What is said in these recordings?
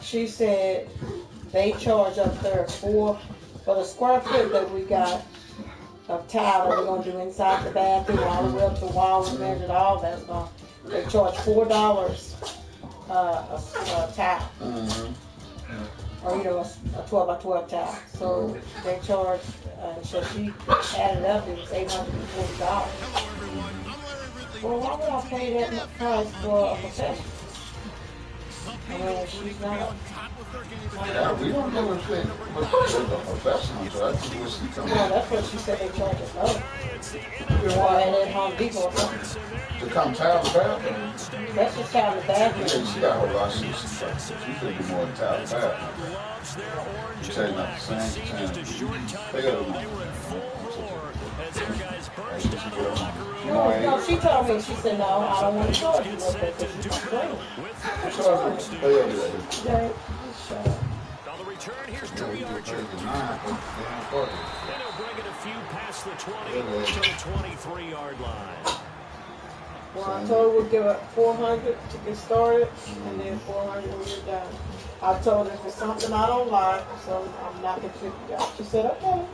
She said they charge up there for the square foot that we got of tile that we're gonna do inside the bathroom, all the way up the wall. We measured all that's gonna. They charge $4 a tile, or a 12 by 12 tile. So they charge. So she added up. It was $840. Well, why would I pay that much price for a professional? I mean, she's not. Yeah, we don't know if they are professional, so I think we should come. Well, that's what she said they charge us low. Or at Home Depot or something. To come tile the bathroom? That's just tile the bathroom. Yeah, she got a whole lot of shit. She could be more than tile the bathroom. You say not the same. They got a no, she told me, she said, no, I don't want to charge you with that because she's complaining. On the return, here's Trey Archer. And he'll bring it a few past the 20 to the 23-yard line. Well, I told her we'll give her 400 to get started, and then 400 when you're done. I told her if it's something I don't like, so I'm not going to figure it out. She said, okay.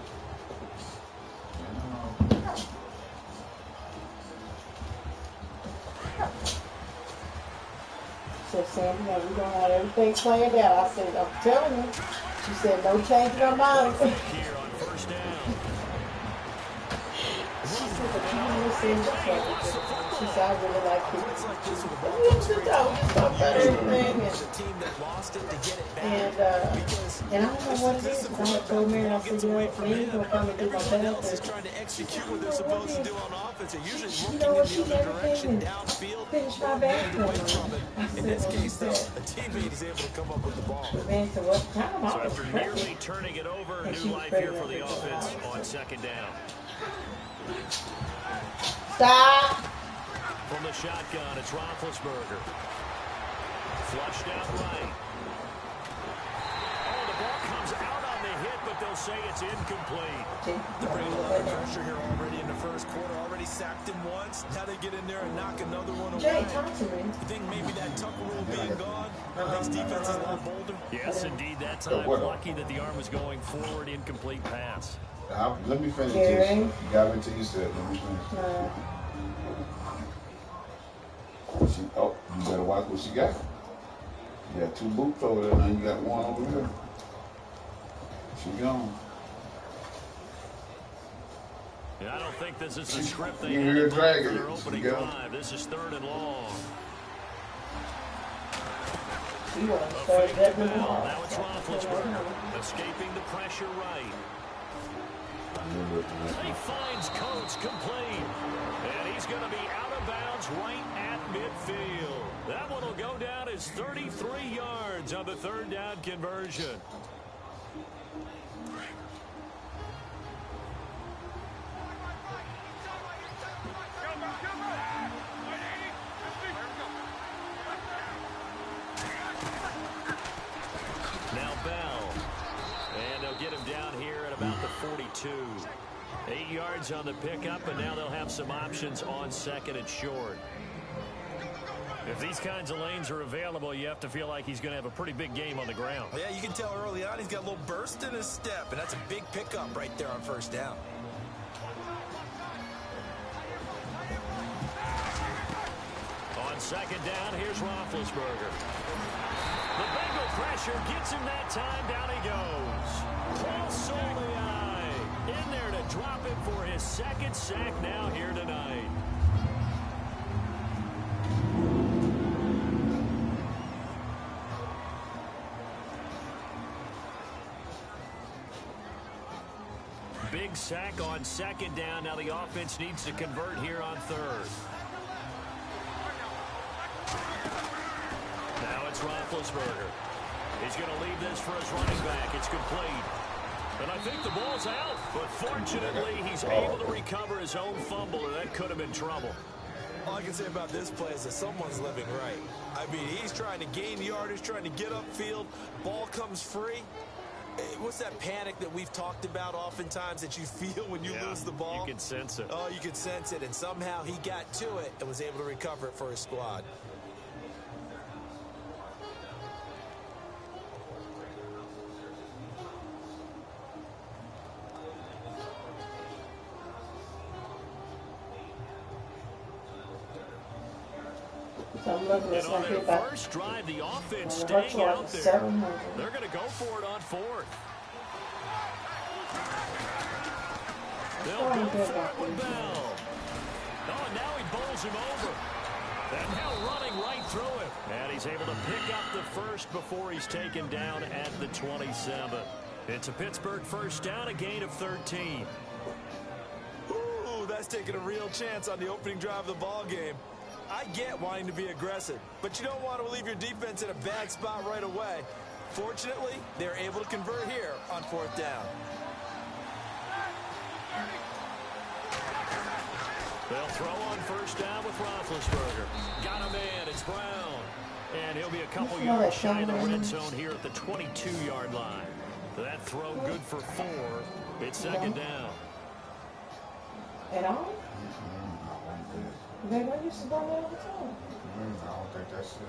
Said, Sandy, now we don't have everything planned out. I said, I'm telling you. She said, no change in our mind. She said, but you don't see the she said, I really like people. We just talk about everything. And I don't know what it is. I had told Mary, I said, you know, Manny's going to come and do my bathroom. Trying to execute what they're supposed to do on offense. They're usually You know what, she never came and finished my bathroom. In this case, though, a teammate is able to come up with the ball. Man, so what time? So after nearly turning it over, new life here for the offense on second down. Stop! From the shotgun, it's Roethlisberger. Flushed out right. Oh, the ball comes out on the hit, but they'll say it's incomplete. They're bringing a lot of pressure here already in the first quarter. Already sacked him once. Now they get in there and knock another one away. Jay, talk to me. You think maybe that Tucker rule being gone makes defense a little bolder? Yes, indeed, that time. Lucky that the arm was going forward, incomplete pass. Let me finish this. You got me till you said, let me finish. You better watch what she got. You got two boots over there, now you got one over here. She gone. Yeah, I don't think this is the script they had for their opening drive. This is 3rd and long. A fake to Bell. Now it's Roethlisberger. Escaping the pressure right. He finds Coates complete. And he's going to be out of bounds right at midfield. That one will go down as 33 yards on the 3rd down conversion. Now Bell. And they'll get him down here at about the 42. 8 yards on the pickup, and now they'll have some options on 2nd and short. If these kinds of lanes are available, you have to feel like he's going to have a pretty big game on the ground. Yeah, you can tell early on he's got a little burst in his step, and that's a big pickup right there on 1st down. On 2nd down, here's Roethlisberger. The Bengal pressure gets him that time. Down he goes. Paul Soliai in there to drop it for his 2nd sack now here tonight. Big sack on 2nd down. Now the offense needs to convert here on 3rd. Now it's Roethlisberger. He's going to leave this for his running back. It's complete. And I think the ball's out. But fortunately, he's able to recover his own fumble, and that could have been trouble. All I can say about this play is that someone's living right. I mean, he's trying to gain yardage, trying to get upfield. Ball comes free. What's that panic that we've talked about oftentimes that you feel when you lose the ball? You can sense it. Oh, you can sense it. And somehow he got to it and was able to recover it for his squad. So I'm looking at And on like their about first drive, the offense her staying truck out is there. 700. They're going to go for it on fourth. They'll go for it with Bell. Oh, and now he bowls him over. And now running right through him. And he's able to pick up the first before he's taken down at the 27. It's a Pittsburgh first down, a gain of 13. Ooh, that's taking a real chance on the opening drive of the ball game. I get wanting to be aggressive, but you don't want to leave your defense in a bad spot right away. Fortunately, they're able to convert here on fourth down. They'll throw on first down with Roethlisberger. Got him in. It's Brown. And he'll be a couple yards shy of the red zone here at the 22-yard line. That throw good for 4. It's second down. At all? They were used to run that all the time. I don't think that's it.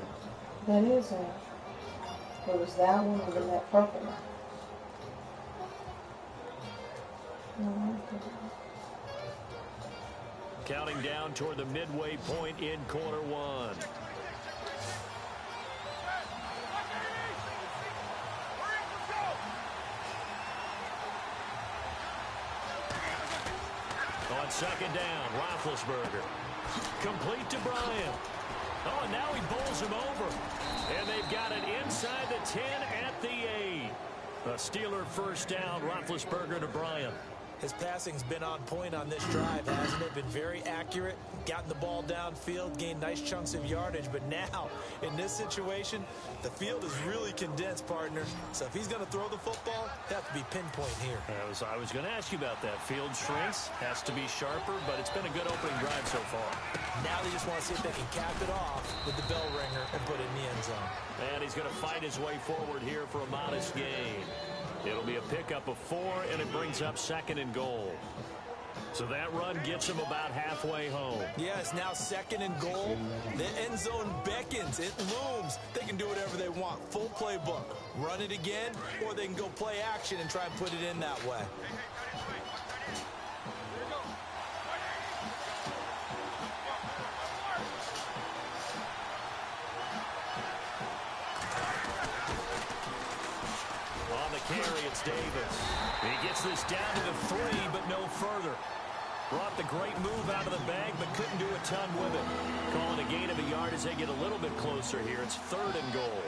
That is it. It was that one and then that purple one. Counting down toward the midway point in quarter 1. On second down, Roethlisberger. Complete to Bryant. Oh, and now he bowls him over. And they've got it inside the 10 at the 8. A Steeler first down, Roethlisberger to Bryant. His passing's been on point on this drive, hasn't it? Been very accurate, gotten the ball downfield, gained nice chunks of yardage. But now, in this situation, the field is really condensed, partner. So if he's going to throw the football, it has to be pinpoint here. I was going to ask you about that. Field shrinks, has to be sharper, but it's been a good opening drive so far. Now they just want to see if they can cap it off with the bell ringer and put it in the end zone. And he's going to fight his way forward here for a modest gain. It'll be a pickup of 4, and it brings up second and goal. So that run gets him about halfway home. Yeah, it's now second and goal. The end zone beckons. It looms. They can do whatever they want. Full playbook. Run it again, or they can go play action and try and put it in that way. Carry, it's Davis. He gets this down to the 3, but no further. Brought the great move out of the bag, but couldn't do a ton with it. Calling a gain of a yard as they get a little bit closer here. It's third and goal.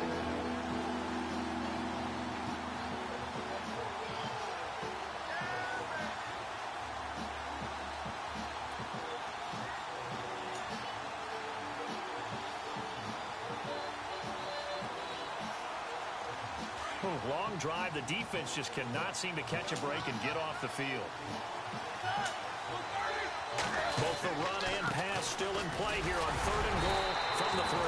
Long drive. The defense just cannot seem to catch a break and get off the field. Both the run and pass still in play here on third and goal from the 3.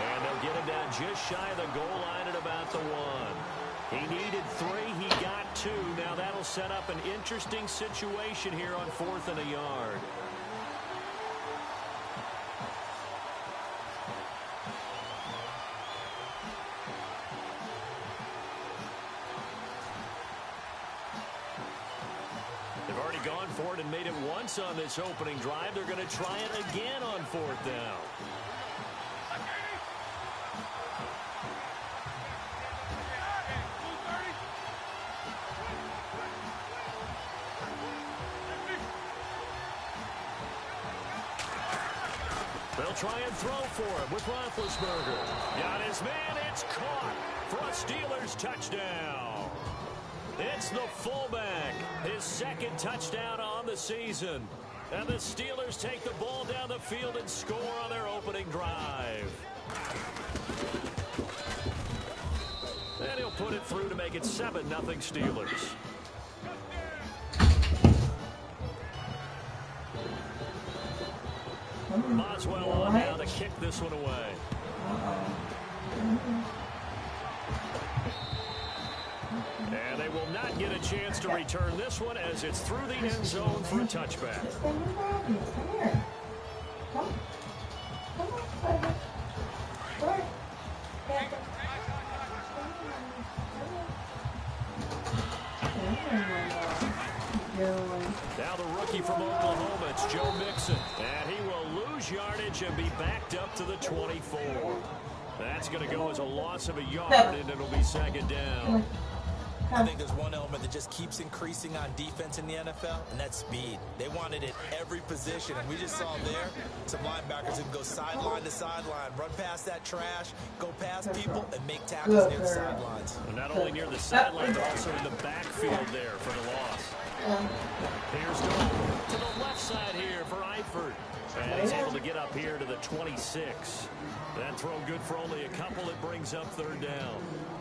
And they'll get him down just shy of the goal line at about the 1. He needed 3. He got 2. Now that'll set up an interesting situation here on 4th and a yard. Gone for it and made it once on this opening drive. They're going to try it again on 4th down. They'll try and throw for him with Roethlisberger. Got his man. It's caught for a Steelers touchdown. It's the fullback, his second touchdown on the season. And the Steelers take the ball down the field and score on their opening drive. And he'll put it through to make it 7-0 Steelers. Boswell on now to kick this one away. And they will not get a chance to return this one as it's through the end zone for a touchback. Come here. Come on, baby. Come here. Now the rookie from Oklahoma, it's Joe Mixon. And he will lose lose yardage and be backed up to the 24. That's going to go as a loss of a yard, and it'll be second down. I think there's one element that just keeps increasing on defense in the NFL, and that's speed. They want it at every position, and we just saw there some linebackers who can go sideline to sideline, run past that trash, go past people, and make tackles near the sidelines. And not only near the sideline, but also in the backfield there for the loss. Here's Dole to the left side here for Eifert. And he's able to get up here to the 26. That throw good for only a couple. It brings up third down.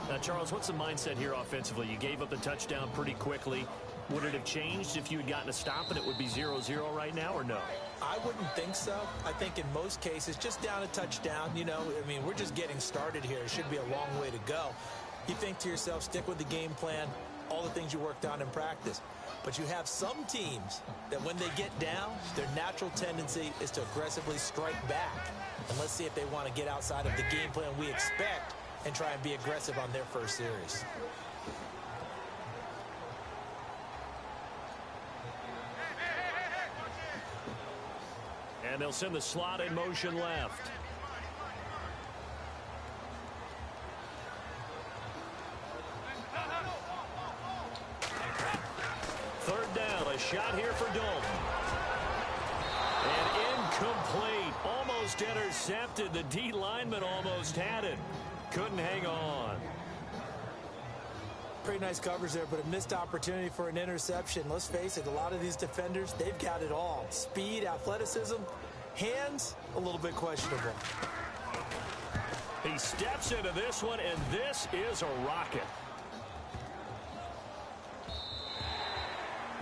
Now, Charles, what's the mindset here offensively? You gave up the touchdown pretty quickly. Would it have changed if you had gotten a stop and it would be 0-0 right now, or no? I wouldn't think so. I think in most cases, just down a touchdown, you know, I mean, we're just getting started here. It should be a long way to go. You think to yourself, stick with the game plan, all the things you worked on in practice. But you have some teams that when they get down, their natural tendency is to aggressively strike back. And let's see if they want to get outside of the game plan we expect and try and be aggressive on their first series. And they'll send the slot in motion left. Third down, a shot here for Dalton. And incomplete, almost intercepted. The D lineman almost had it. Couldn't hang on. Pretty nice coverage there, but a missed opportunity for an interception. Let's face it, a lot of these defenders, they've got it all. Speed, athleticism, hands, a little bit questionable. He steps into this one, and this is a rocket.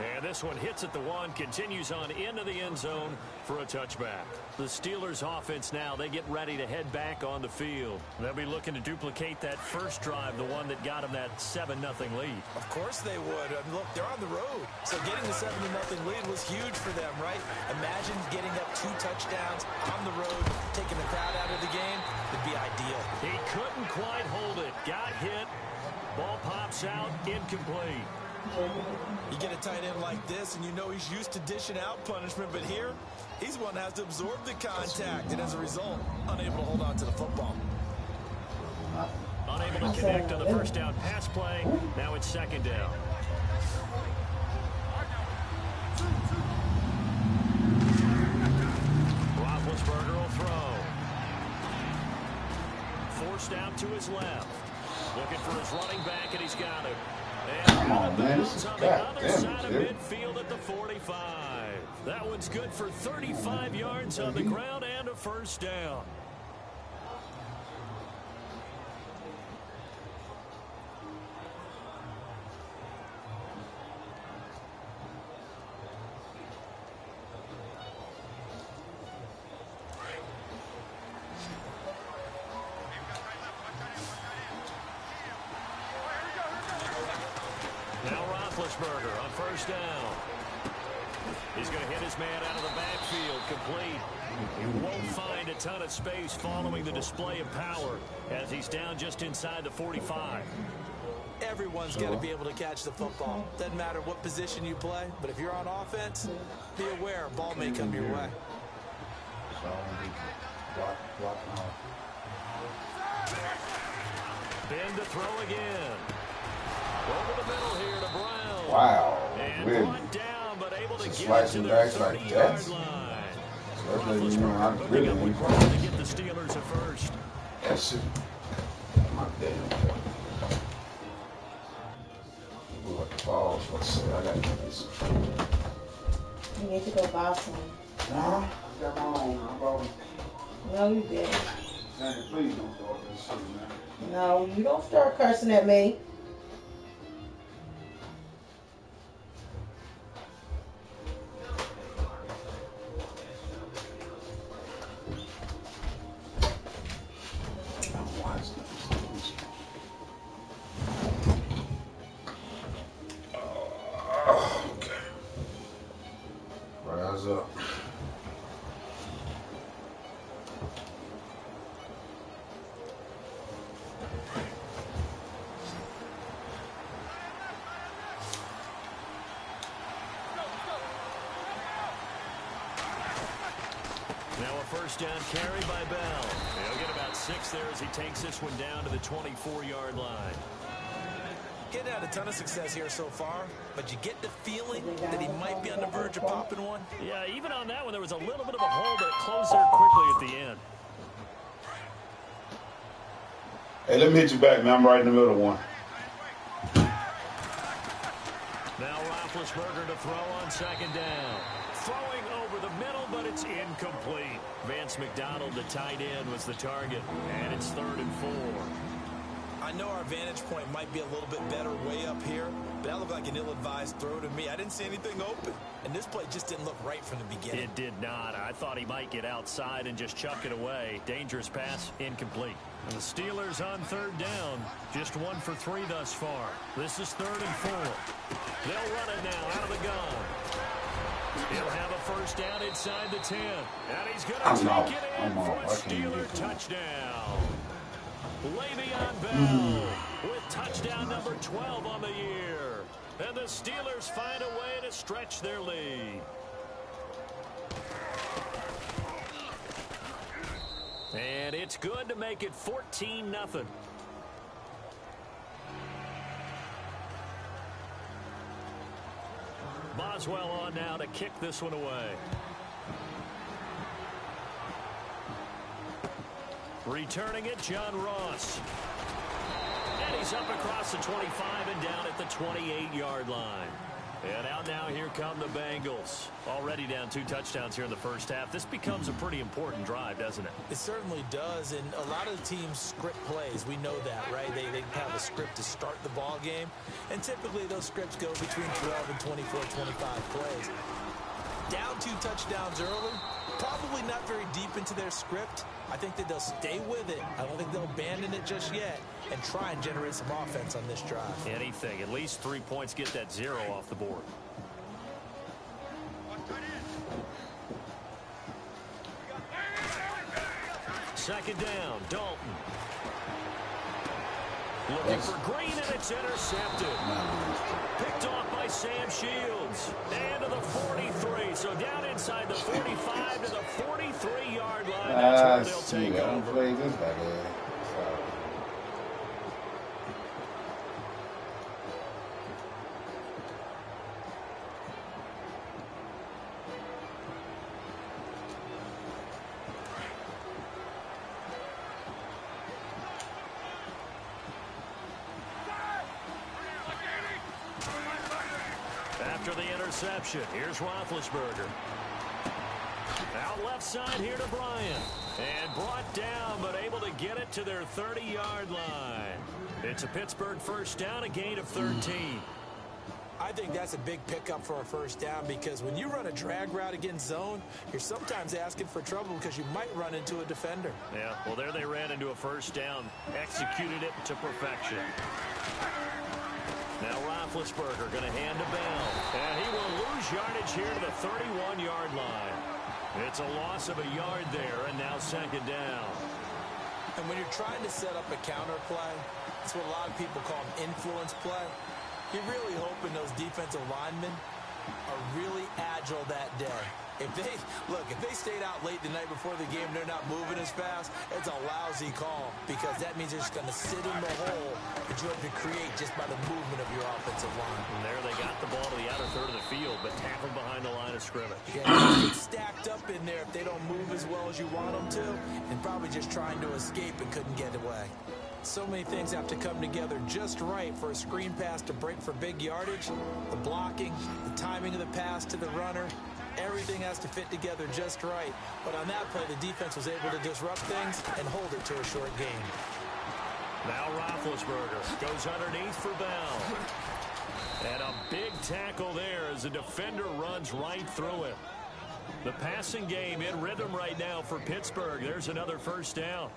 And this one hits at the one, continues on into the end zone for a touchback. The Steelers offense now, they get ready to head back on the field. They'll be looking to duplicate that first drive, the one that got them that 7-0 lead. Of course they would. I mean, look, they're on the road. So getting the 7-0 lead was huge for them, right? Imagine getting up 2 touchdowns on the road, taking the crowd out of the game. Would be ideal. He couldn't quite hold it. Got hit. Ball pops out, incomplete. You get a tight end like this, and you know he's used to dishing out punishment, but here, he's one that has to absorb the contact, and as a result, unable to hold on to the football. Unable to connect on the first down pass play. Now it's second down. Roethlisberger will throw. Forced out to his left. Looking for his running back, and he's got it. Come on, man. This is On the other goddamn side of it. midfield at the 45. That one's good for 35 yards on the ground and a first down. Now Roethlisberger on first down. He's going to hit his man out of the backfield, complete. He won't find a ton of space following the display of power as he's down just inside the 45. Everyone's got to be able to catch the football. Doesn't matter what position you play, but if you're on offense, be aware, ball may come your way. Ben to throw again. Over the middle here to Brown. Wow. And Weird. brought down, but able to Just get it to slicing their backs like 30-yard that. line. Especially, you know, I'm Roethlisberger really hooking up with Brown to get the Steelers at first. that shit. My damn. Look like the balls. Let's see. I gotta get this. You need to go buy some. Nah, I got my own. I bought them. No, you didn't. Dang, please don't start this shit, man. No, you don't start cursing at me. Okay. Rise up. first down carry by Bell. He'll get about 6 there as he takes this one down to the 24-yard line. Getting out a ton of success here so far, but you get the feeling that he might be on the verge of popping one. Yeah, even on that one, there was a little bit of a hole, but it closed there quickly at the end. Hey, let me hit you back, man. I'm right in the middle of one. Now Roethlisberger to throw on second down. Throwing over the middle, but it's incomplete. Vance McDonald, the tight end, was the target, and it's 3rd and 4. I know our vantage point might be a little bit better way up here, but that looked like an ill-advised throw to me. I didn't see anything open, and this play just didn't look right from the beginning. It did not. I thought he might get outside and just chuck it away. Dangerous pass, incomplete. And the Steelers on 3rd down, just 1 for 3 thus far. This is 3rd and 4. They'll run it now out of the gun. He'll have a first down inside the 10. And he's going to take it in for a Steeler touchdown. Le'Veon Bell with touchdown number 12 on the year. And the Steelers find a way to stretch their lead. And it's good to make it 14-0. Boswell on now to kick this one away. Returning it, John Ross. And he's up across the 25 and down at the 28-yard line. And out now, here come the Bengals. Already down 2 touchdowns here in the first half. This becomes a pretty important drive, doesn't it? It certainly does, and a lot of the teams script plays. We know that, right? They have a script to start the ball game, and typically those scripts go between 12 and 24, 25 plays. Down 2 touchdowns early, probably not very deep into their script. I think that they'll stay with it. I don't think they'll abandon it just yet and try and generate some offense on this drive. Anything. At least 3 points, get that 0 off the board. Second down, Dalton. Looking for Green, and it's intercepted. Picked off by Sam Shields. And to the 43. So down inside the 45 to the 43-yard line. That's where they'll take over. After the interception, here's Roethlisberger. Out left side here to Bryant. And brought down, but able to get it to their 30-yard line. It's a Pittsburgh first down, a gain of 13. I think that's a big pickup for a first down because when you run a drag route against zone, you're sometimes asking for trouble because you might run into a defender. Yeah, well, there they ran into a first down, executed it to perfection. Now Roethlisberger going to hand to Bell. And he will lose yardage here to the 31-yard line. It's a loss of a yard there, and now second down. And when you're trying to set up a counter play, it's what a lot of people call an influence play. You're really hoping those defensive linemen are really agile that day. If they stayed out late the night before the game, they're not moving as fast, it's a lousy call because that means they're just going to sit in the hole that you have to create just by the movement of your offensive line. And there they got the ball to the outer third of the field, but tackled behind the line of scrimmage. Yeah, they get stacked up in there if they don't move as well as you want them to, and probably just trying to escape and couldn't get away. So many things have to come together just right for a screen pass to break for big yardage. The blocking, the timing of the pass to the runner, everything has to fit together just right. But on that play, the defense was able to disrupt things and hold it to a short game. Now Roethlisberger goes underneath for Bell. And a big tackle there as the defender runs right through it. The passing game in rhythm right now for Pittsburgh. There's another first down.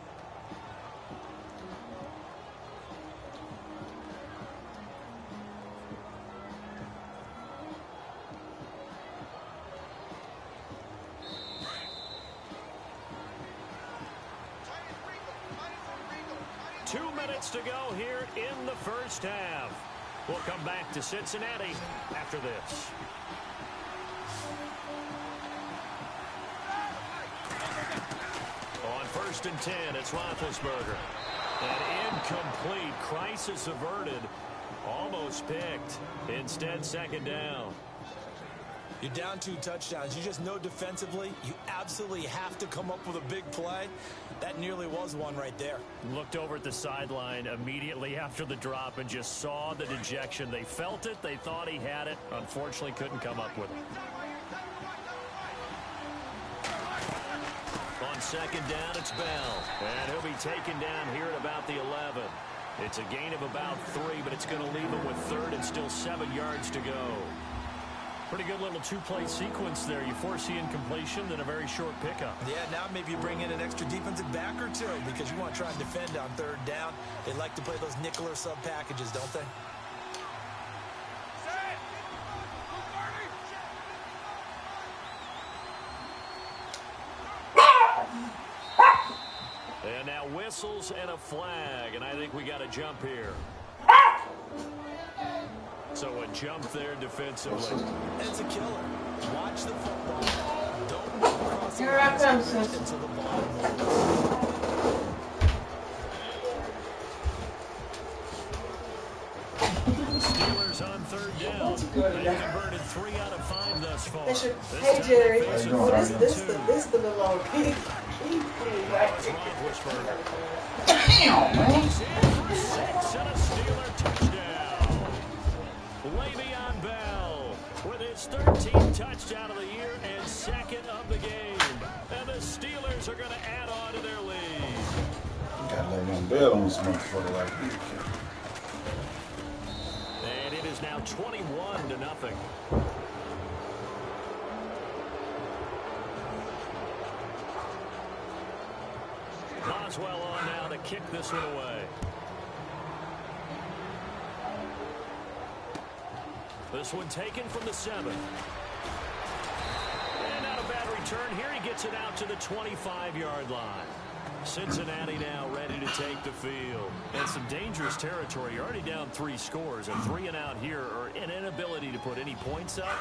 To go here in the first half. We'll come back to Cincinnati after this. 1st and 10. It's Roethlisberger. An incomplete. Crisis averted. Almost picked. Instead, 2nd down. You're down 2 touchdowns. You just know defensively you absolutely have to come up with a big play. That nearly was one right there. Looked over at the sideline immediately after the drop and just saw the dejection. They felt it. They thought he had it. Unfortunately, couldn't come up with it. On 2nd down, it's Bell. And he'll be taken down here at about the 11. It's a gain of about 3, but it's going to leave him with 3rd and still 7 yards to go. Pretty good little 2-play sequence there. You force the incompletion, then a very short pickup. Yeah, now maybe you bring in an extra defensive back or 2 because you want to try and defend on 3rd down. They like to play those nickel or sub packages, don't they? And now whistles and a flag, and I think we got a jump here. So a jump there defensively. It's a killer. Watch the football. Don't move across the Here I come, sis. until the ball Steelers on 3rd down. They've converted 3 out of 5 thus far. Hey, Jerry. This the little old pig. Damn, man. 6 and a Steeler touchdown. Le'Veon Bell with his 13th touchdown of the year and 2nd of the game. And the Steelers are going to add on to their lead. You gotta let him bet on this motherfucker like this. And it is now 21-0. Boswell on now to kick this one away. This one taken from the 7. And not a bad return here. He gets it out to the 25-yard line. Cincinnati now ready to take the field. And some dangerous territory. You're already down 3 scores. A 3 and out here, or an inability to put any points up.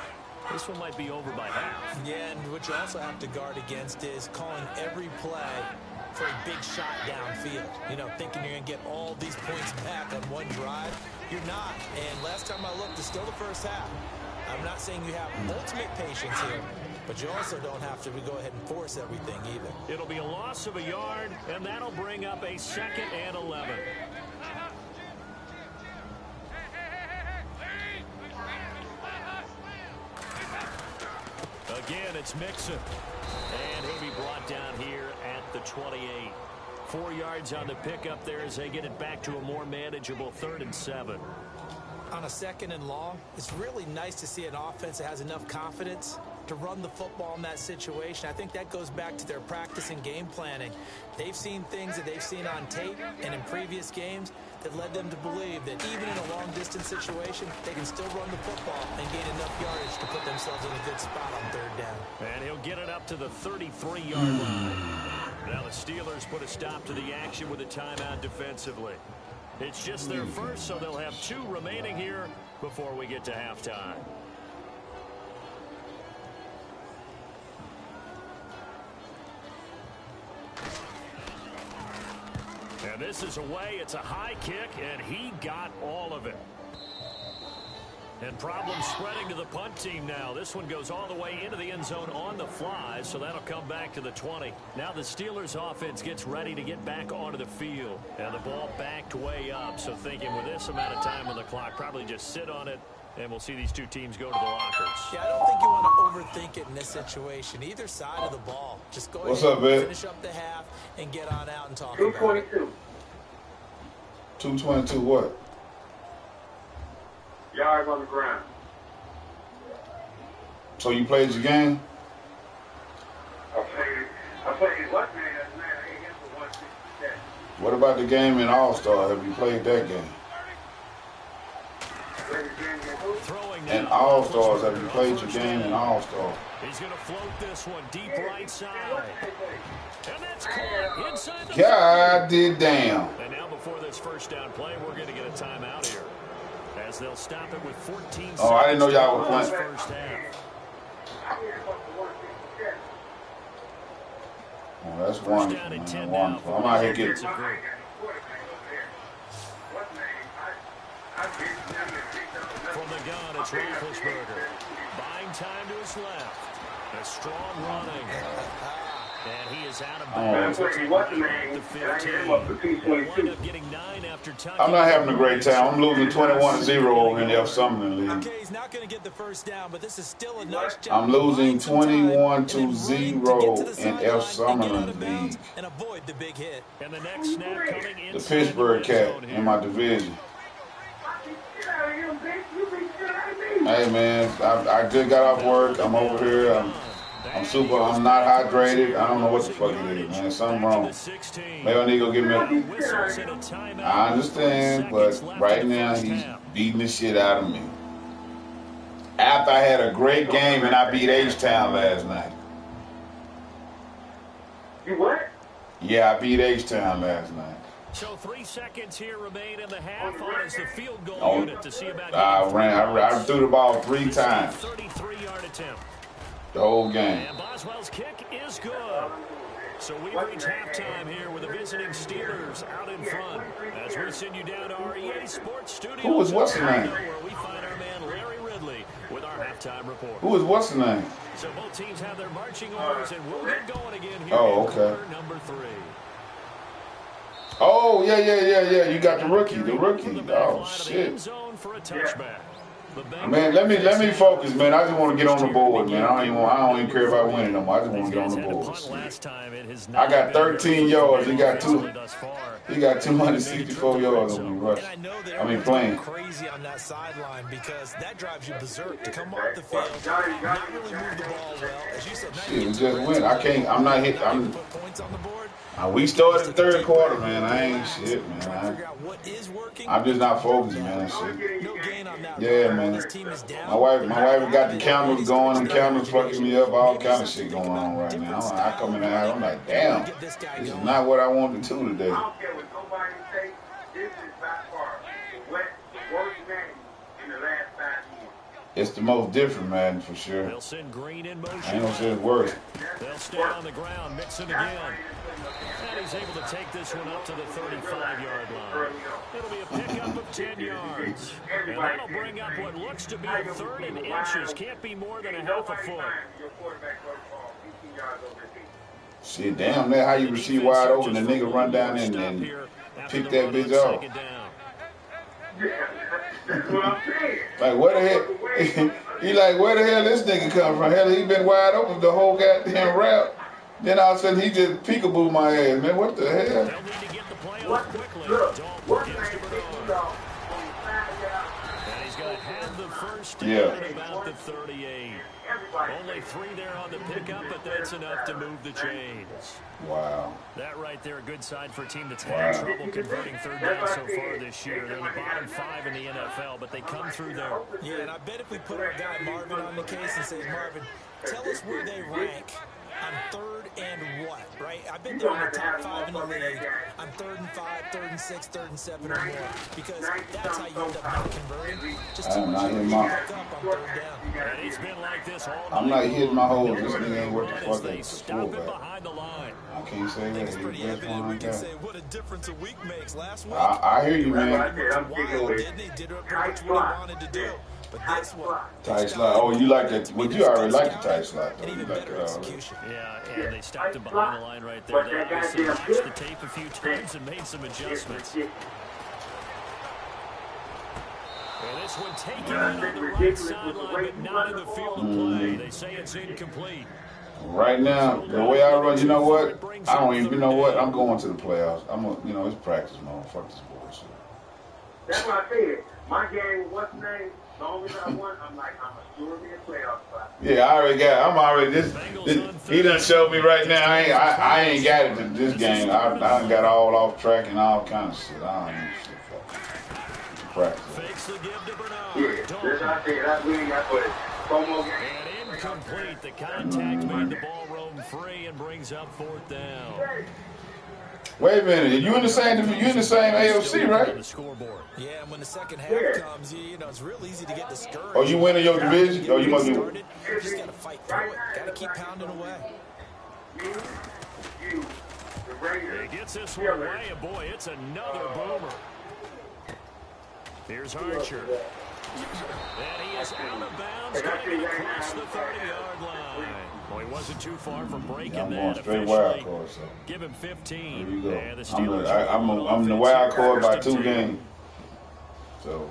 This one might be over by half. Yeah, and what you also have to guard against is calling every play for a big shot downfield. You know, thinking you're going to get all these points back on one drive. You're not. And last time I looked, it's still the first half. I'm not saying you have ultimate patience here, but you also don't have to go ahead and force everything either. It'll be a loss of a yard, and that'll bring up a 2nd and 11. Again, it's Mixon. And he'll be brought down here at the 28. 4 yards on the pickup there as they get it back to a more manageable 3rd and 7. On a 2nd and long, it's really nice to see an offense that has enough confidence to run the football in that situation. I think that goes back to their practice and game planning. They've seen things that they've seen on tape and in previous games that led them to believe that even in a long-distance situation, they can still run the football and gain enough yardage to put themselves in a good spot on 3rd down. And he'll get it up to the 33-yard line. Now the Steelers put a stop to the action with a timeout defensively. It's just their first, so they'll have 2 remaining here before we get to halftime. And this is away. It's a high kick, and he got all of it. And problems spreading to the punt team now. This one goes all the way into the end zone on the fly, so that'll come back to the 20. Now the Steelers offense gets ready to get back onto the field. And the ball backed way up, so thinking with this amount of time on the clock, probably just sit on it, and we'll see these 2 teams go to the lockers. Yeah, I don't think you want to overthink it in this situation. Either side of the ball. Just go ahead and finish up the half and get on out and talk about it. 222. 222 what? Yards on the ground. So you played your game? I played what, man? I ain't here for 167. What about the game in All-Star? Have you played that game? In All-Stars, have you played your game in All-Star? He's going to float this one deep right side. And that's caught inside the God damn. And now before this first down play, we're going to get a timeout here. As they'll stop it with 14 seconds. Oh, I didn't know y'all were playing. First half. Oh, That's wonderful, man. Wonderful. I'm out here getting. From the gun, it's Roethlisberger. Buying time to his left. A strong running. And he is out of bounds. I'm not having a great time. I'm losing 21-0 over in the F. Summerlin League. Okay, he's not going to get the first down, but this is still a nice job. I'm losing 21-0 in F. Summerlin League. And avoid the big hit. And the next snap coming in. The Pittsburgh Cat in my division. Hey man, I just got off work. I'm over here. I'm not hydrated. I don't know what the fuck it is, man. Something wrong. Maybe I need to go get me I understand, but right now he's beating the shit out of me. After I had a great game and I beat H-Town last night. You what? Yeah, I beat H-Town last night. So 3 seconds here remain in the half on as the field goal unit to see about I threw the ball 3 times. 33-yard attempt. The whole game. And Boswell's kick is good. So we reach halftime here with the visiting Steelers out in front. As we send you down to our EA Sports Studios. Who was what's the name? Where we find our man Larry Ridley with our halftime report. Who was what's the name? So both teams have their marching orders, and we'll get going again here. Oh, okay. Quarter number 3. Oh, yeah. You got the rookie. Oh, shit. Man, let me focus, man. I just want to get on the board, man. I don't even care if I win it no more. I just want to get on the board. I got 13 yards. He got 264 yards on me rush. I mean, playing. Crazy on that sideline because that drives you berserk to come off the field, not really move the ball well. As you said, shit, we just win. I'm not hit. We started the third quarter, man. I ain't shit, man. I'm just not focused, man. Shit. Yeah, man. My wife got the cameras going. Them cameras fucking me up. All kind of shit going on right now. I come in the house. I'm like, damn. This is not what I wanted to do today. I don't care what nobody say. This is by far the worst game in the last 5 years. It's the most different, man, for sure. They'll send Green in motion. I ain't gonna say it's worse. They'll stay on the ground, mixing again. And he's able to take this one up to the 35-yard line. It'll be a pickup of 10 yards. And that'll bring up what looks to be a 3rd and inches. Can't be more than a half a foot. Shit, damn, that how you receive wide open. The nigga run down and pick that bitch off. Like, where the hell? He like, where the hell this nigga come from? Hell, he been wide open the whole goddamn route. Then all of a sudden he just peekaboo my ass, man. What the hell? They'll need to get the play What? off quickly. Look, what And he's going to have the first down at about the 38. Only 3 there on the pickup, but that's enough to move the chains. Wow. That right there, a good sign for a team that's had trouble converting 3rd down so far this year. They're in the bottom 5 in the NFL, but they come through there. Yeah, and I bet if we put our guy Marvin on the case and say, Marvin, tell us where they rank on 3rd and what, right? I've been there in the top 5 in the league. On 3rd and 5, 3rd and 6, 3rd and 7 or more. Because that's how you end up not converting. Just too much you pick up on 3rd down. And he's been like this all I'm not hitting my holes. This nigga ain't worth the fuck they up. stop him behind the line. I can't say that. It's pretty evident. We can say what a difference a week makes. Last week, I hear you, man. wild, didn't he? Did pretty much what he wanted to do. But this one, Tight slot. Oh, you like that? Well, you already like the tight slot. and even better execution. Yeah, and they stopped him behind the line right there. They obviously watched the tape a few times and made some adjustments. And this one taken in on the right sideline, but not in the field of play. They say it's incomplete. Right now, the way I run, you know what? I don't even, you know what? I'm going to the playoffs. It's practice mode. Fuck this bullshit. That's what I said. My game, what's the name? As long as I won, I'm sure be a playoff spot. Yeah, I'm already this. He done showed me right now. I ain't got it to this game. I done got all off track and all kind of shit. I don't even shit. Practice. Fakes the give to Bernard. Yeah, that's what I said. That's really got for it. Promo game. And incomplete. The contact made the ball roam free and brings up 4th down. Wait a minute. You in the same AFC, right? The scoreboard. Yeah, and when the second half comes, it's real easy to get discouraged. Oh, you winning your division? Oh, you must be. You just got to fight through it. Got to keep pounding away. You Raiders. He gets this one away, and boy, it's another boomer. Here's Archer. And he is out of bounds, going across the 30-yard line. Well, he wasn't too far from breaking I'm that going straight wild officially. card, so. Give him 15. There you go. And the Steelers I'm the wild card by 2 games. So.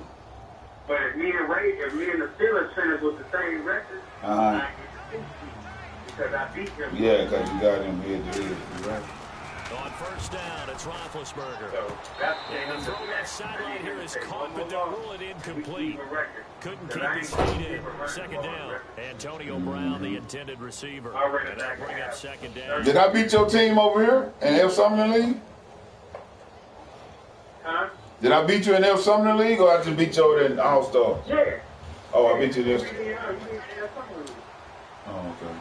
But if me and the Steelers finished with the same record, I get to because I beat them. Yeah, because you got him head to head. You're right. On first down, it's Roethlisberger. So that's And the throw that sideline here is caught, but they'll rule it incomplete. Couldn't keep his feet in. Second down. Antonio Brown, the intended receiver. And that'll bring up second down. Did I beat your team over here in F. Sumner League? Huh? Did I beat you in F. Sumner League, or I just beat you over in All-Star? Yeah. Oh, I beat you this. Yeah. Oh, okay.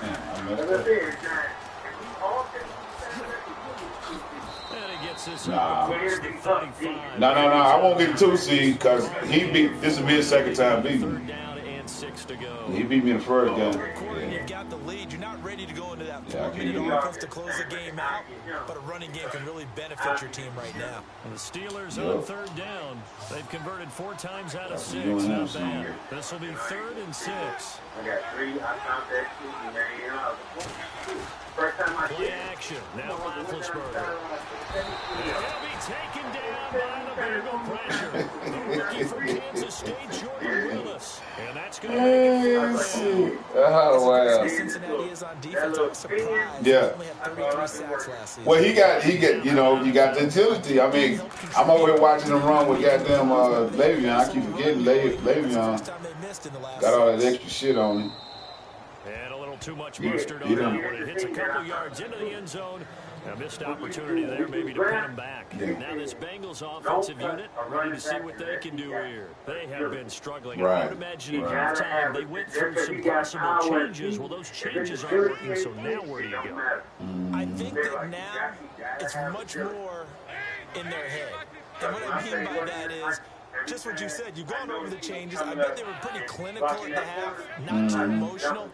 Man, I As messed I up. said, And he gets this Nah. up across the 35. No. I won't get a 2 seed because this will be his second time beating Third me. down and 6 to go. He beat me in the first game. Quarter, Yeah. you've got the lead. You're not ready to go into that Yeah, I 4-minute can't offense to close the game out, but a running game can really benefit your team right now. And the Steelers Yep. on third down. They've converted 4 times out of That's 6. doing Not that, bad. son. This will be 3rd and 6. I got 3. I found that shooting, man. You know, first time I Play did. action. Now Roethlisberger. He'll be taken down by the Bengal pressure. The rookie from Kansas State, Jordan Willis. And that's going to make it 3rd down. Oh, wow. Cincinnati is on defense. I was surprised. Yeah. They only had 33 sacks last season. Well, he got, you got the agility. I mean, I'm over here watching him run with goddamn Le'Veon. I keep forgetting Le'Veon First time they missed in the last got all that 6. extra shit on him. And a little too much mustard he on that done- one. It hits a couple yards into the end zone. A missed opportunity there maybe to pin him back. Now this Bengals offensive unit, we need to see what they can do here. They have been struggling. I Right. would imagine at halftime they went through some possible changes. Well, those changes aren't working, so now where do you go? I think that now it's much more in their head. And what I mean by that is just what you said. You've gone over the changes. I bet they were pretty clinical at the half, not too emotional.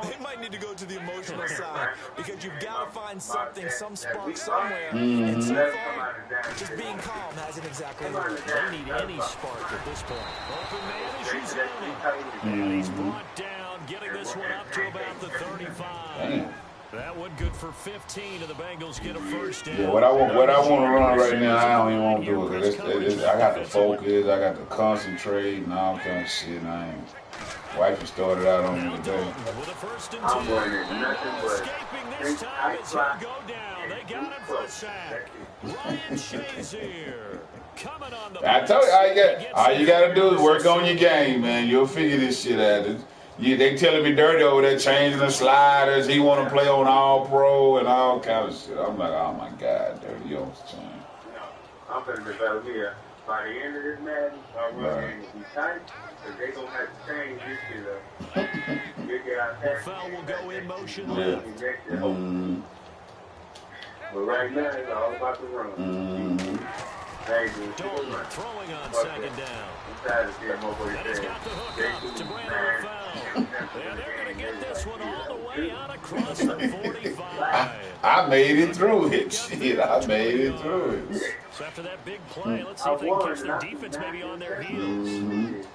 They might need to go to the emotional side because you've got to find something, some spark somewhere. And so far, just being calm hasn't exactly worked. They need any spark at this point. Open man is Uzoma. And he's brought down, getting this one up to about the 35. Damn. That one good for 15, and the Bengals get a first down. Yeah, what I want to run right now, I don't even want to do it. 'Cause I got to focus, I got to concentrate, and all kind of shit. And I ain't. Wife started out on me today. With a first and I'm 2. going in nothing but Escaping this time as he'll go down. They got him for a sack. Ryan Shazier coming on the I told you, all you got to do is work on your game, man. You'll figure this shit out. They telling me dirty over there, changing the sliders. He want to play on All Pro and all kind of shit. I'm like, oh my God, dirty, you don't change. I'm going to develop here. By the end of this match, I'm going to be tight because they're going to have to change this shit up. The foul will go in motion. Yeah. But right now, it's all about the run. Dalton throwing on second down. And he's got the hook up to Brandon LaFell. And they're going to get this one all the way out across the 45. I made it through it. Shit, I made it through it. So after that big play, let's see if they can catch their defense maybe on their heels.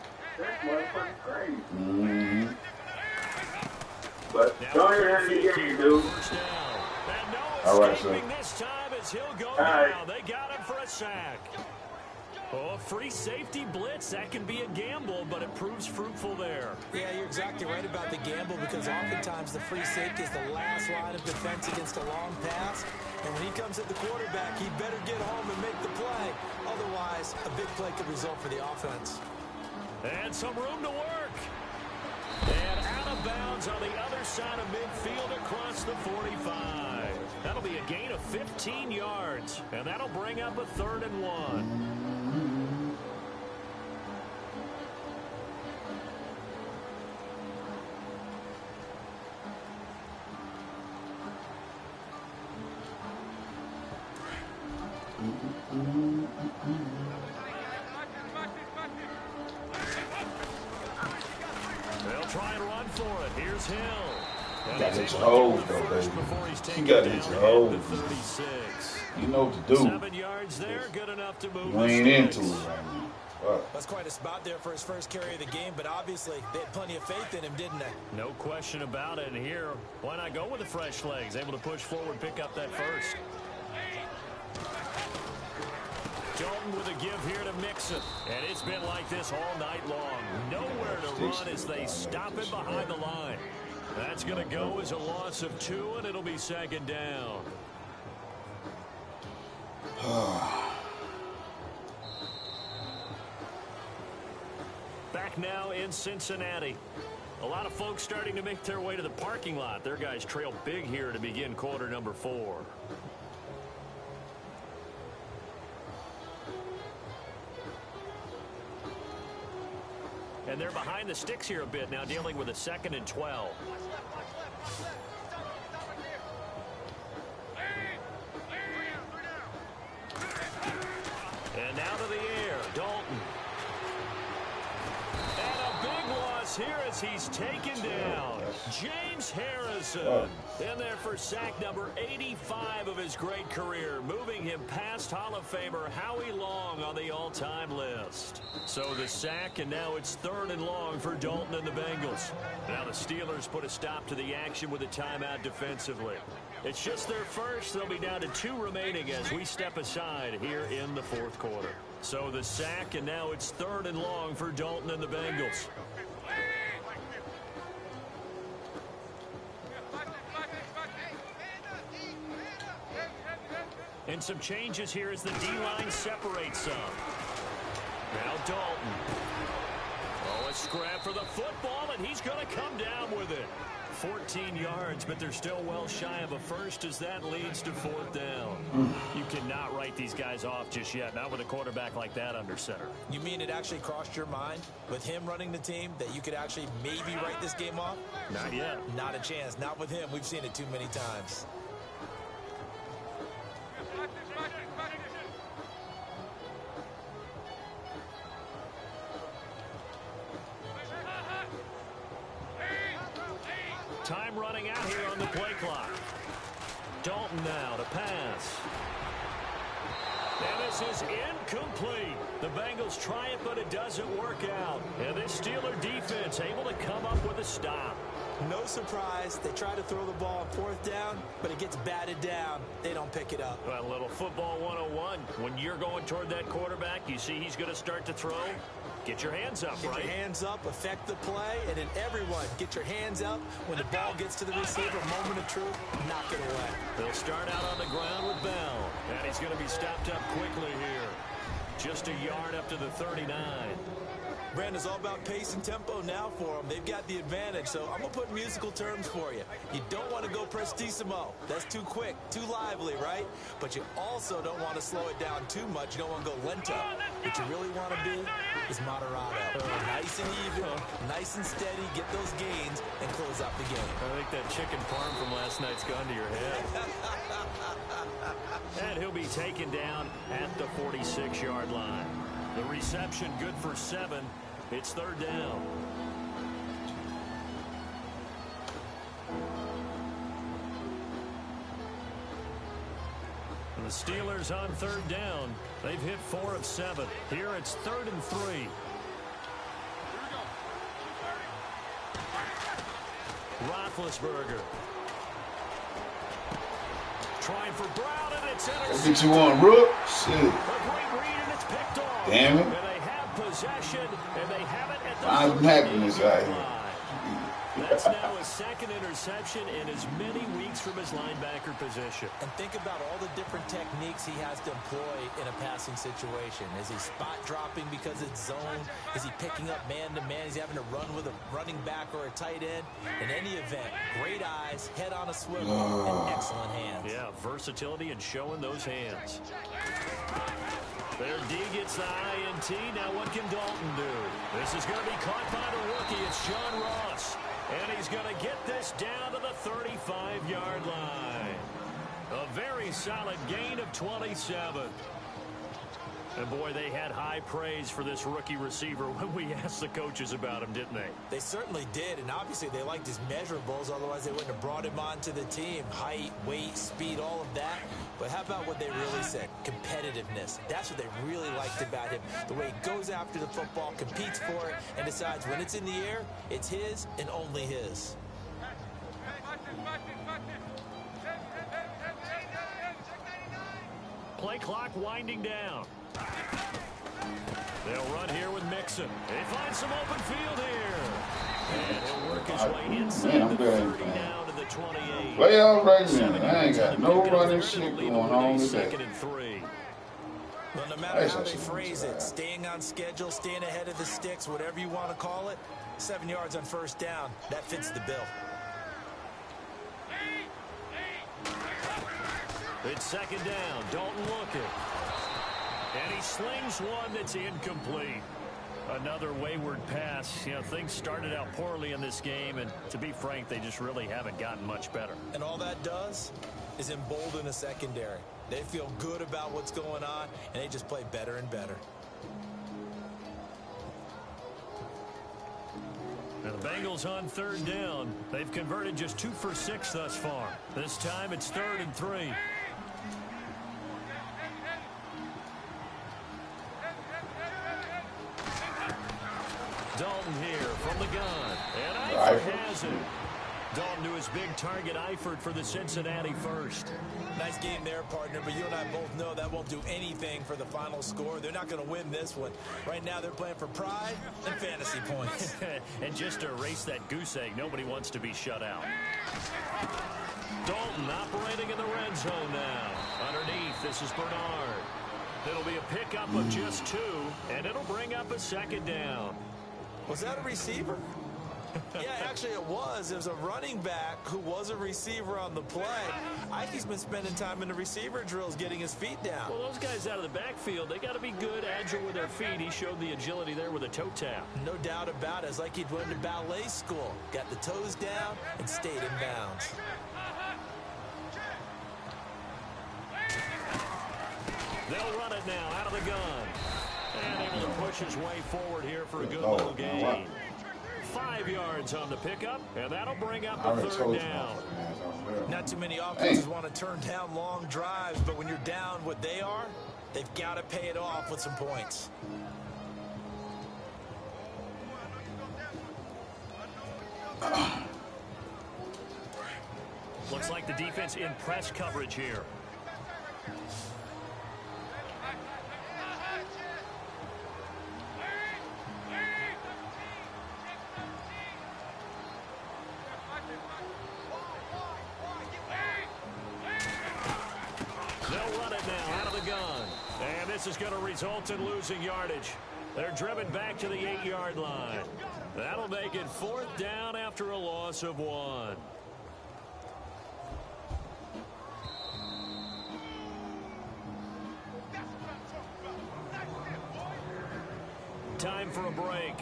But Now don't even have the game, dude. first down. And All no right, escaping sir. this time as he'll go right. down. They got him for a sack. Oh, free safety blitz. That can be a gamble, but it proves fruitful there. Yeah, you're exactly right about the gamble because oftentimes the free safety is the last line of defense against a long pass. And when he comes at the quarterback, he better get home and make the play. Otherwise, a big play could result for the offense. And some room to work. And out of bounds on the other side of midfield across the 45. That'll be a gain of 15 yards. And that'll bring up a 3rd and 1. They'll try and run for it. Here's Hill. You gotta hit your holes, though, baby. You gotta hit your holes. You know what to do. 7 yards there, good enough to move. You ain't into it right now. That's quite a spot there for his first carry of the game, but obviously they had plenty of faith in him, didn't they? No question about it. And here, why not go with the fresh legs? Able to push forward, pick up that first. Dalton with a give here to Mixon. And it's been like this all night long. Nowhere to run as they stop him behind the line. That's going to go as a loss of 2, and it'll be second down. Back now in Cincinnati. A lot of folks starting to make their way to the parking lot. Their guys trail big here to begin quarter number 4. And they're behind the sticks here a bit now, dealing with a 2nd and 12. And now to the air, Dalton. And a big loss here as he's taken down. James Harrison in there for sack number 85 of his great career, moving him past Hall of Famer Howie Long on the all-time list. So the sack, and now it's 3rd and long for Dalton and the Bengals. Now the Steelers put a stop to the action with a timeout defensively. It's just their first. They'll be down to 2 remaining as we step aside here in the 4th quarter. So the sack, and now it's 3rd and long for Dalton and the Bengals. And some changes here as the D-line separates some. Now Dalton. Oh, a scrap for the football, and he's going to come down with it. 14 yards, but they're still well shy of a first as that leads to 4th down. You cannot write these guys off just yet, not with a quarterback like that under center. You mean it actually crossed your mind with him running the team that you could actually maybe write this game off? Not yet. Not a chance. Not with him. We've seen it too many times. Time running out here on the play clock. Dalton now to pass. And this is incomplete. The Bengals try it, but it doesn't work out. And this Steeler defense able to come up with a stop. No surprise. They try to throw the ball on 4th down, but it gets batted down. They don't pick it up. Well, a little football 101. When you're going toward that quarterback, you see he's going to start to throw. Get your hands up, right? Get your hands up, affect the play, and then everyone get your hands up when the ball gets to the receiver. Moment of truth, knock it away. They'll start out on the ground with Bell, and he's going to be stopped up quickly here. Just a yard up to the 39. Brandon's all about pace and tempo now for them. They've got the advantage, so I'm going to put musical terms for you. You don't want to go prestissimo. That's too quick, too lively, right? But you also don't want to slow it down too much. You don't want to go lento. What you really want to be is moderato. Nice and even, nice and steady, get those gains, and close out the game. I think that chicken parm from last night's gone to your head. And he'll be taken down at the 46-yard line. The reception good for 7. It's 3rd down. And the Steelers on 3rd down. They've hit 4 of 7. Here it's 3rd and 3. Roethlisberger. Trying for Brown, and it's intercepted. Get you on, Rook. Shit. A great read, and it's picked off. Damn it. And they have possession, and they have it at the I'm happiness out here. line. That's now his 2nd interception in as many weeks from his linebacker position. And think about all the different techniques he has to employ in a passing situation. Is he spot dropping because it's zone? Is he picking up man-to-man? Is he having to run with a running back or a tight end? In any event, great eyes, head on a swivel, and excellent hands. Yeah, versatility and showing those hands. There, D gets the INT. Now what can Dalton do? This is going to be caught by the rookie. It's John Ross. And he's going to get this down to the 35-yard line. A very solid gain of 27. And boy, they had high praise for this rookie receiver when we asked the coaches about him, didn't they? They certainly did, and obviously they liked his measurables, otherwise they wouldn't have brought him onto the team. Height, weight, speed, all of that. But how about what they really said? Competitiveness. That's what they really liked about him. The way he goes after the football, competes for it, and decides when it's in the air, it's his and only his. Play clock winding down. They'll run here with Mixon. They find some open field here. And he'll work his way inside the 30 down to the 28. Playoff right now. I ain't got no running shit going on today. Second and 3. Well, no matter how they phrase it, staying on schedule, staying ahead of the sticks, whatever you want to call it, 7 yards on first down, that fits the bill. It's second down. Dalton looking. And he slings one that's incomplete. Another wayward pass. You know, things started out poorly in this game, and to be frank, they just really haven't gotten much better. And all that does is embolden a secondary. They feel good about what's going on, and they just play better and better. And the Bengals on third down. They've converted just 2 for 6 thus far. This time it's 3rd and 3. Dalton here from the gun. And Eifert has it. Dalton to his big target, Eifert, for the Cincinnati first. Nice game there, partner, but you and I both know that won't do anything for the final score. They're not going to win this one. Right now they're playing for pride and fantasy points. And just to erase that goose egg, nobody wants to be shut out. Dalton operating in the red zone now. Underneath, this is Bernard. It'll be a pickup of just 2, and it'll bring up a second down. Was that a receiver? Yeah, actually it was. It was a running back who was a receiver on the play. Ike's been spending time in the receiver drills getting his feet down. Well, those guys out of the backfield, they got to be good, agile with their feet. He showed the agility there with a toe tap. No doubt about it. It's like he'd went to ballet school. Got the toes down and stayed in bounds. They'll run it now out of the gun. And able to push his way forward here for a good little gain. 5 yards on the pickup, and that'll bring up a 3rd down. Not too many offenses want to turn down long drives, but when you're down what they are, they've got to pay it off with some points. Looks like the defense in press coverage here. This is going to result in losing yardage. They're driven back to the 8-yard line. That'll make it 4th down after a loss of 1. Time for a break.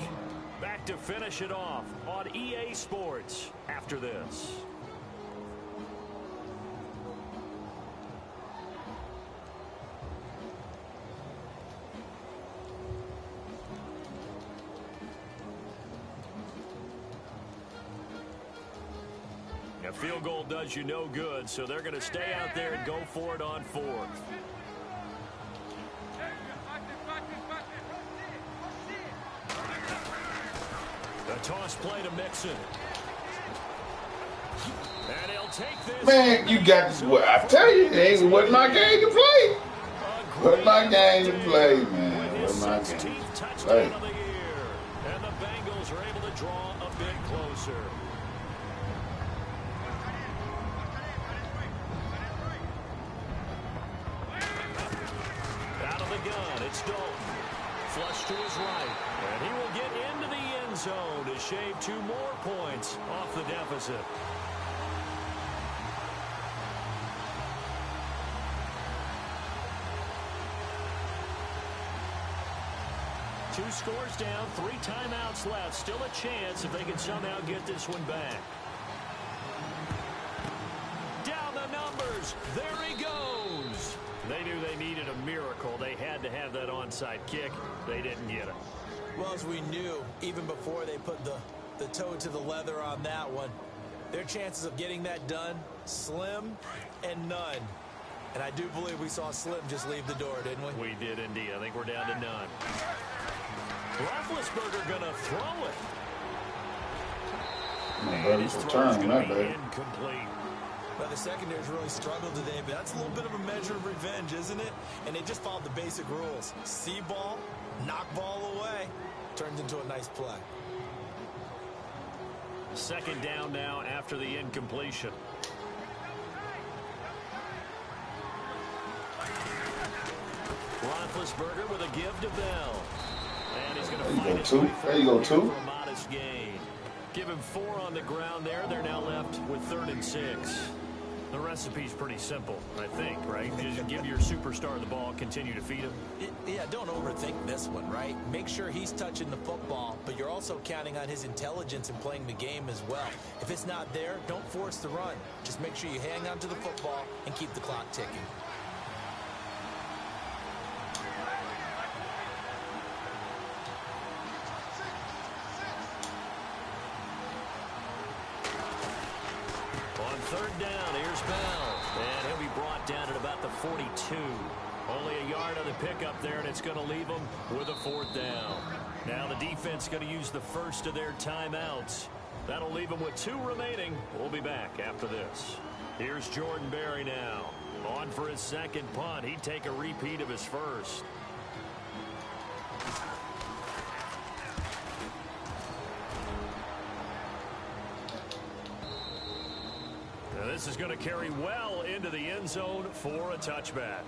Back to finish it off on EA Sports after this. A field goal does you no good, so they're going to stay out there and go for it on 4th. The toss play to Mixon. And he'll take this. Man, you got this. I tell you, it wasn't my game to play. Wasn't my game to play, man. Wasn't my game to play. And the Bengals are able to draw a bit closer. It's Dalton. Flush to his right. And he will get into the end zone to shave 2 more points off the deficit. Two scores down, 3 timeouts left. Still a chance if they can somehow get this one back. Down the numbers. There he goes. They knew they needed a miracle. They had to have that onside onside kick. They didn't get it. Well, as we knew, even before they put the toe to the leather on that one, their chances of getting that done, slim and none. And I do believe we saw Slim just leave the door, didn't we? We did indeed. I think we're down to none. Roethlisberger going to throw it. And his throw's going to be incomplete. Well, the secondary's really struggled today, but that's a little bit of a measure of revenge, isn't it? And they just followed the basic rules. See ball, knock ball away. Turns into a nice play. Second down now after the incompletion. Roethlisberger with a give to Bell. And he's going to find his way for a modest gain. Give him 4 on the ground there. They're now left with 3rd and 6. The recipe's pretty simple, I think, right? Just give your superstar the ball, continue to feed him. Yeah, don't overthink this one, right? Make sure he's touching the football, but you're also counting on his intelligence in playing the game as well. If it's not there, don't force the run. Just make sure you hang on to the football and keep the clock ticking. On 3rd down, here's Bell. And he'll be brought down at about the 42. Only a yard on the pickup there, and it's going to leave them with a 4th down. Now the defense going to use the first of their timeouts. That'll leave them with 2 remaining. We'll be back after this. Here's Jordan Berry now. On for his 2nd punt. He'd take a repeat of his first. This is going to carry well into the end zone for a touchback.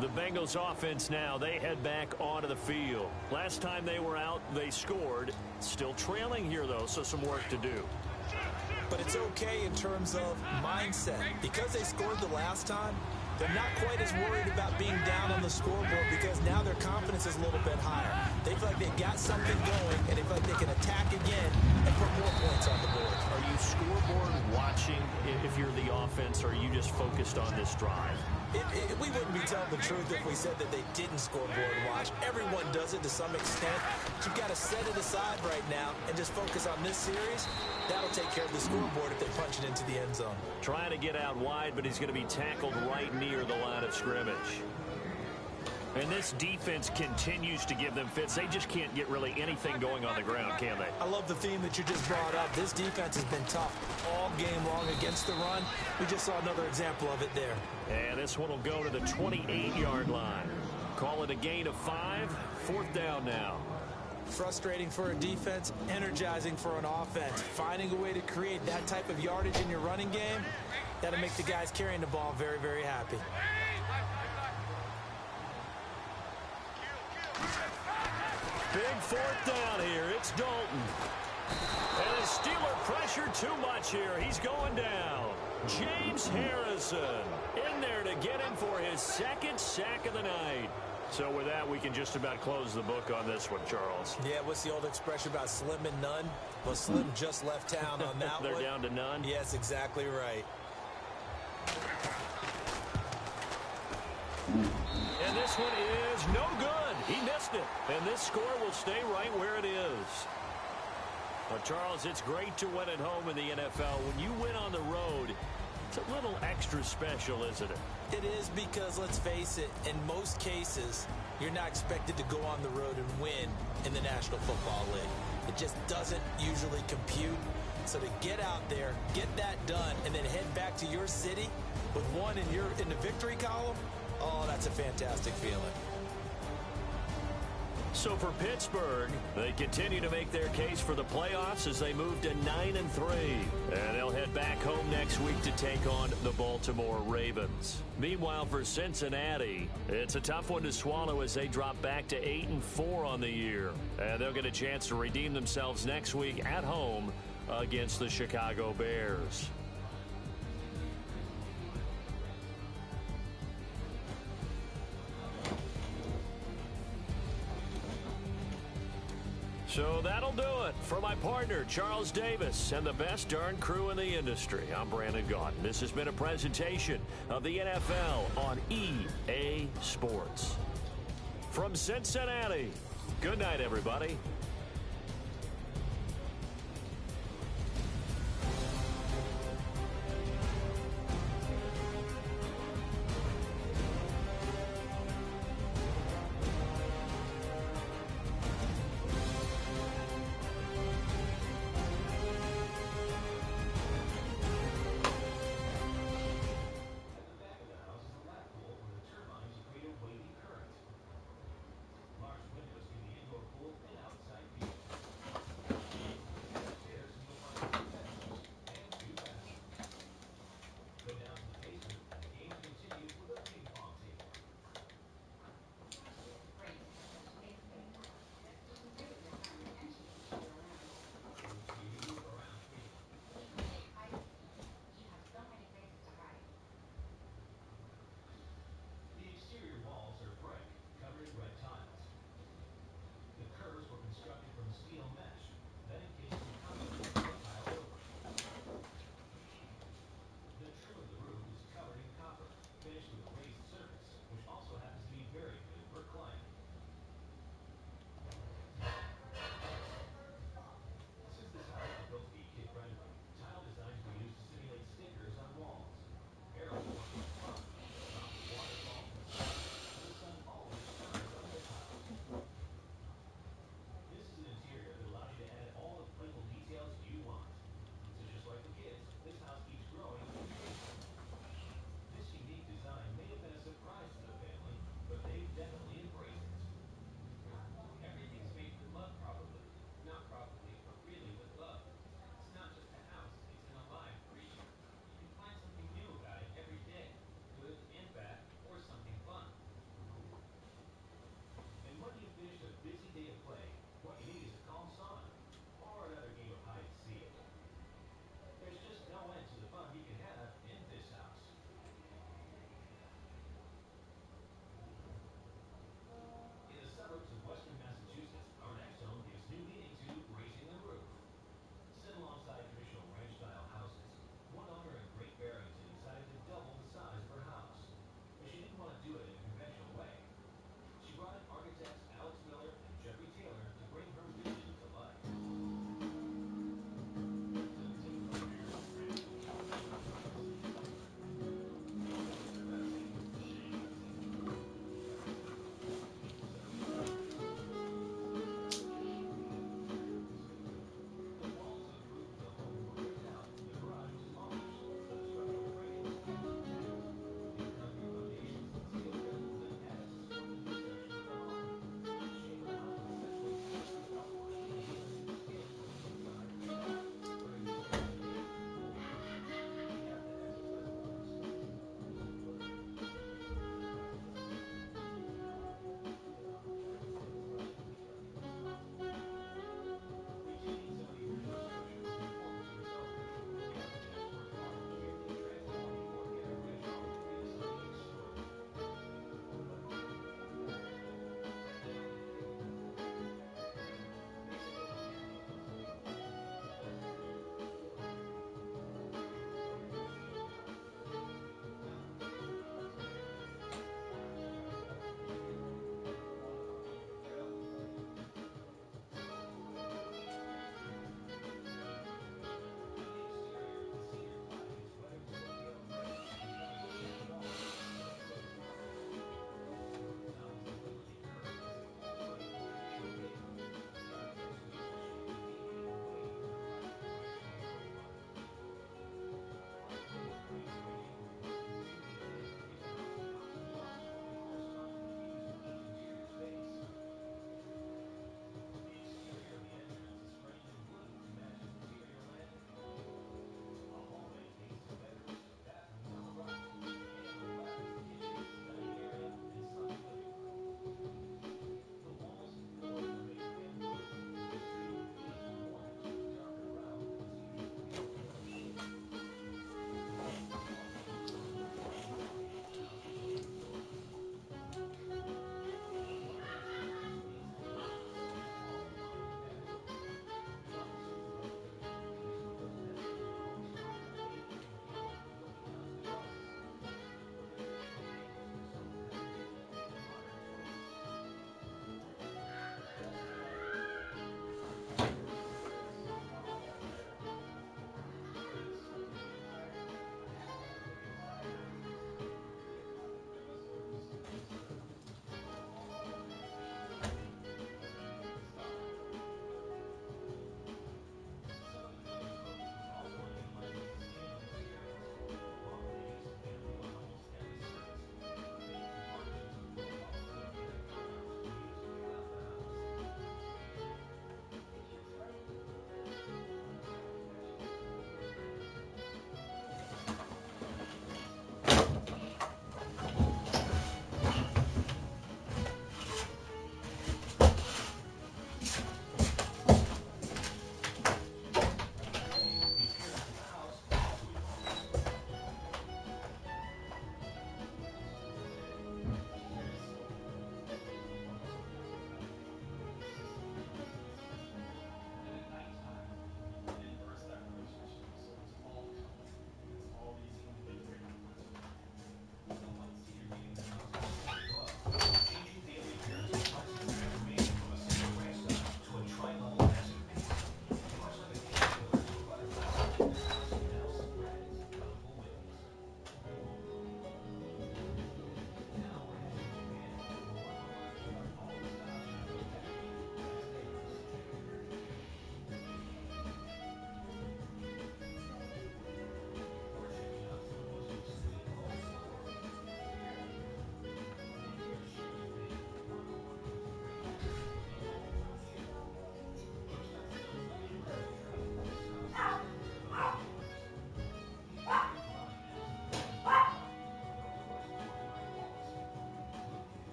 The Bengals offense now, they head back onto the field. Last time they were out, they scored. Still trailing here, though, so some work to do. But it's okay in terms of mindset. Because they scored the last time, they're not quite as worried about being down on the scoreboard because now their confidence is a little bit higher. They feel like they've got something going, and they feel like they can attack again and put more points on the board. Are you scoreboard watching if you're the offense, or are you just focused on this drive? We wouldn't be telling the truth if we said that they didn't scoreboard watch. Everyone does it to some extent. But you've got to set it aside right now and just focus on this series. That'll take care of the scoreboard if they punch it into the end zone. Trying to get out wide, but he's going to be tackled right near the line of scrimmage. And this defense continues to give them fits. They just can't get really anything going on the ground, can they? I love the theme that you just brought up. This defense has been tough all game long against the run. We just saw another example of it there. And this one will go to the 28-yard line. Call it a gain of 5. 4th down now. Frustrating for a defense, energizing for an offense. Finding a way to create that type of yardage in your running game, that'll make the guys carrying the ball very, very happy. Big 4th down here. It's Dalton. And the Steeler pressure too much here. He's going down. James Harrison in there to get him for his 2nd sack of the night. So with that, we can just about close the book on this one, Charles. Yeah, what's the old expression about slim and none? Well, Slim just left town on that They're one. down to none? Yes, exactly right. And this one is no good. He missed it. And this score will stay right where it is. But, Charles, it's great to win at home in the NFL. When you win on the road, it's a little extra special, isn't it? It is because, let's face it, in most cases, you're not expected to go on the road and win in the National Football League. It just doesn't usually compute. So to get out there, get that done, and then head back to your city with one in the victory column, oh, that's a fantastic feeling. So for Pittsburgh, they continue to make their case for the playoffs as they move to 9-3. And they'll head back home next week to take on the Baltimore Ravens. Meanwhile, for Cincinnati, it's a tough one to swallow as they drop back to 8-4 on the year. And they'll get a chance to redeem themselves next week at home against the Chicago Bears. So that'll do it for my partner, Charles Davis, and the best darn crew in the industry. I'm Brandon Gaudin. This has been a presentation of the NFL on EA Sports. from Cincinnati. Good night, everybody.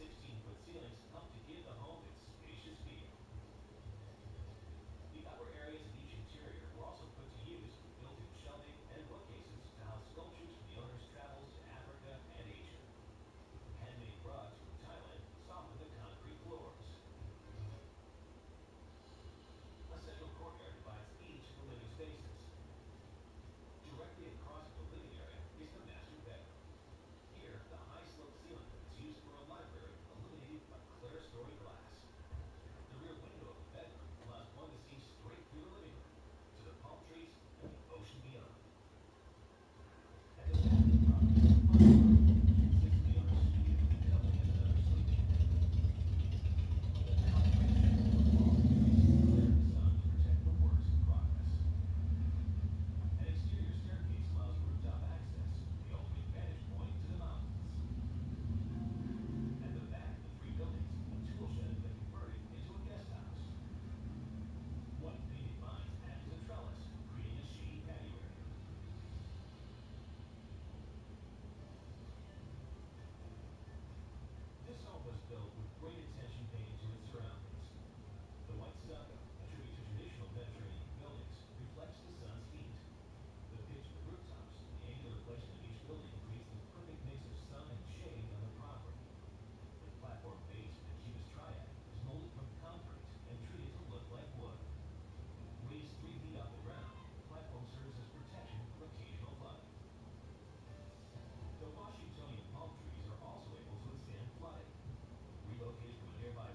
16-foot ceilings help to give the home its spacious feel. The upper areas of each interior were also put to use with built-in shelving and bookcases to house sculptures from the owner's travels to Africa and Asia. Handmade rugs from Thailand soften the concrete floors. A central courtyard divides each of the living spaces. Directly across from the living area is the master bedroom. Here, the high sloped ceiling is used for a library illuminated by clerestory glass. The rear window of the bedroom allows one to see straight through the living room to the palm trees and the ocean beyond. At the back of the property is the front room, which consists of the owner's studio, doubling as another sleeping area. The concrete shutters on the walls increases the glare of the sun to protect the works in progress. An exterior staircase allows rooftop access, the ultimate vantage point to the mountains. At the back of the three buildings, a tool shed has been converted into a guest house. White painted vines act as a trellis, creating a shady patio area. This home was built with great attention paid to its surroundings. The white stucco, a tribute to traditional Mediterranean buildings, reflects the sun's heat. The pitch of the rooftops and the angular placement of each building creates the perfect mix of sun and shade on the property. The platform base of the cubist triad is molded from concrete and treated to look like wood. Raised 3 feet off the ground, the platform serves as protection from occasional flooding. The Washingtonian palm trees are also able to withstand flooding. Relocated from a nearby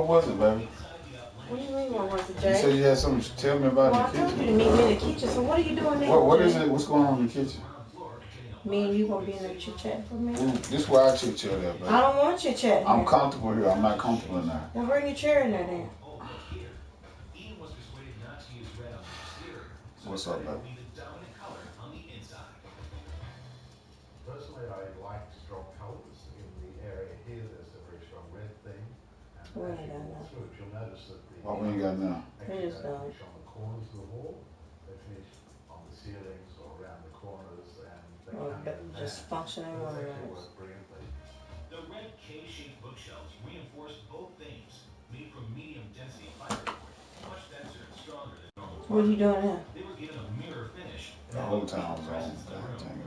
was it, baby? What do you mean, what was it, You Jay? said you had something to tell me about Well, I in the told you kitchen. to meet me in the kitchen, so what are you doing now? What Jay? is it? What's going on in the kitchen? Me and you gonna be in there chit-chat for me? Ooh, this is where I chit-chat at, baby. I don't want chit-chat I'm here. comfortable here. I'm not comfortable now. Then bring your chair in there then. Ian was persuaded not to use red on the exterior. What's up, baby? Be the dominant color on the inside. Personally, I like strong colours. In the area here, there's a very strong red theme. And We as ain't you got walk none. through it, you'll notice that the What we ain't got now? actually It is don't done. finish on the corners of the wall. They finish on the ceilings or around the corners, and they Well, come but in just that. functioning Those on actually it. work brilliantly. The red K-shaped bookshelves reinforce both themes, made from medium density fiberboard, much denser and stronger than normal. What are you doing now? They were given a mirror finish. The whole time was on. God damn.